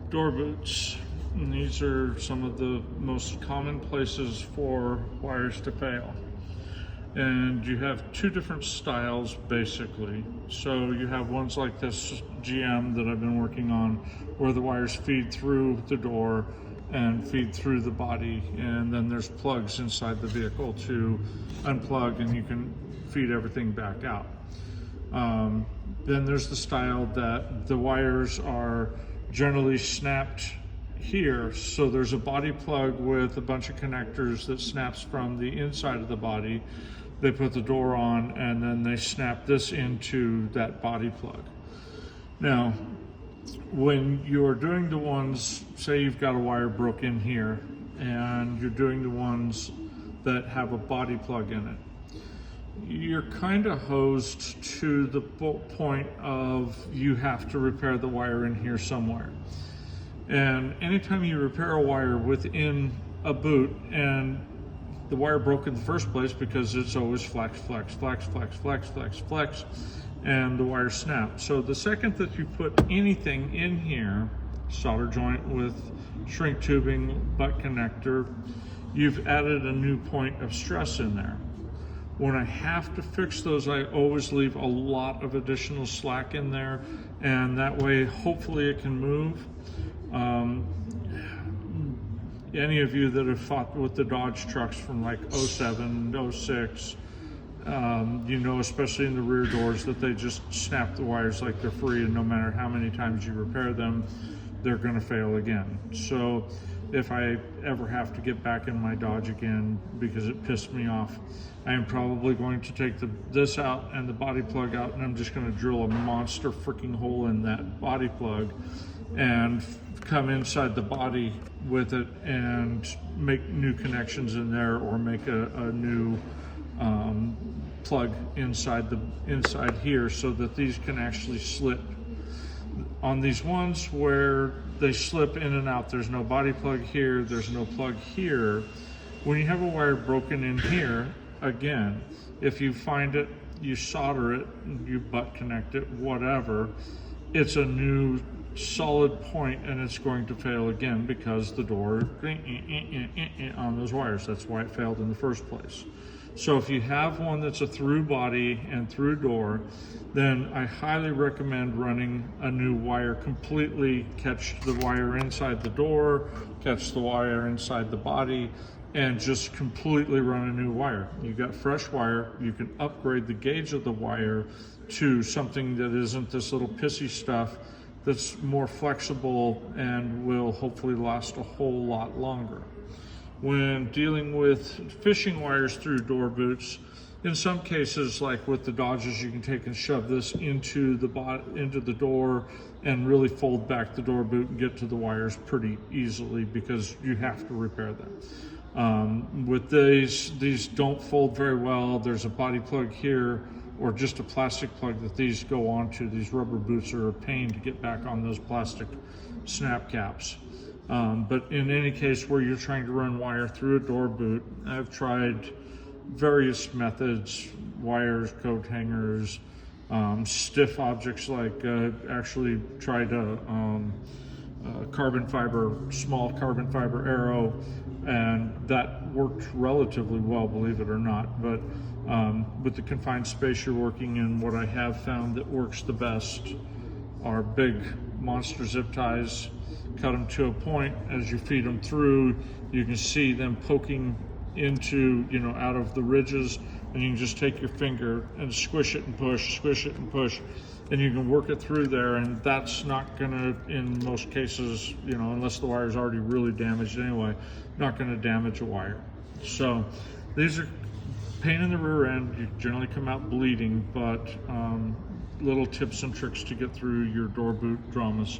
door boots. And these are some of the most common places for wires to fail. And you have two different styles basically. So you have ones like this GM that I've been working on where the wires feed through the door and feed through the body, and then there's plugs inside the vehicle to unplug and you can feed everything back out. Then there's the style that the wires are generally snapped here, so there's a body plug with a bunch of connectors that snaps from the inside of the body. They put the door on and then they snap this into that body plug. Now, when you're doing the ones, say you've got a wire broke in here and you're doing the ones that have a body plug in it, you're kind of hosed to the point of you have to repair the wire in here somewhere. And anytime you repair a wire within a boot and the wire broke in the first place because it's always flex, flex, flex, flex, flex, flex, flex, and the wire snapped. So the second that you put anything in here, solder joint with shrink tubing, butt connector, you've added a new point of stress in there. When I have to fix those, I always leave a lot of additional slack in there, and that way hopefully it can move. Any of you that have fought with the Dodge trucks from like 07, 06, you know, especially in the rear doors, that they just snap the wires like they're free, and no matter how many times you repair them, they're going to fail again. So if I ever have to get back in my Dodge again because it pissed me off, I am probably going to take this out and the body plug out, and I'm just going to drill a monster freaking hole in that body plug and come inside the body with it and make new connections in there, or make a new plug inside here so that these can actually slip. On these ones where they slip in and out, there's no body plug here, there's no plug here. When you have a wire broken in here, again, if you find it, you solder it, you butt connect it, whatever, it's a new solid point and it's going to fail again because the door on those wires. That's why it failed in the first place. So if you have one that's a through body and through door, then I highly recommend running a new wire completely, catch the wire inside the door, catch the wire inside the body, and just completely run a new wire. You got fresh wire, you can upgrade the gauge of the wire to something that isn't this little pissy stuff, that's more flexible and will hopefully last a whole lot longer. When dealing with fishing wires through door boots, in some cases, like with the Dodges, you can take and shove this into the door and really fold back the door boot and get to the wires pretty easily because you have to repair them. With these don't fold very well. There's a body plug here, or just a plastic plug that these go onto. These rubber boots are a pain to get back on those plastic snap caps. But in any case where you're trying to run wire through a door boot, I've tried various methods: wires, coat hangers, stiff objects like actually tried a small carbon fiber arrow, and that worked relatively well, believe it or not. But with the confined space you're working in, what I have found that works the best are big monster zip ties. Cut them to a point. As you feed them through, you can see them poking into, out of the ridges, and you can just take your finger and squish it and push, squish it and push, and you can work it through there. And that's not gonna, in most cases, unless the wire is already really damaged anyway, not gonna damage a wire. So these are pain in the rear end. You generally come out bleeding, but little tips and tricks to get through your door boot dramas.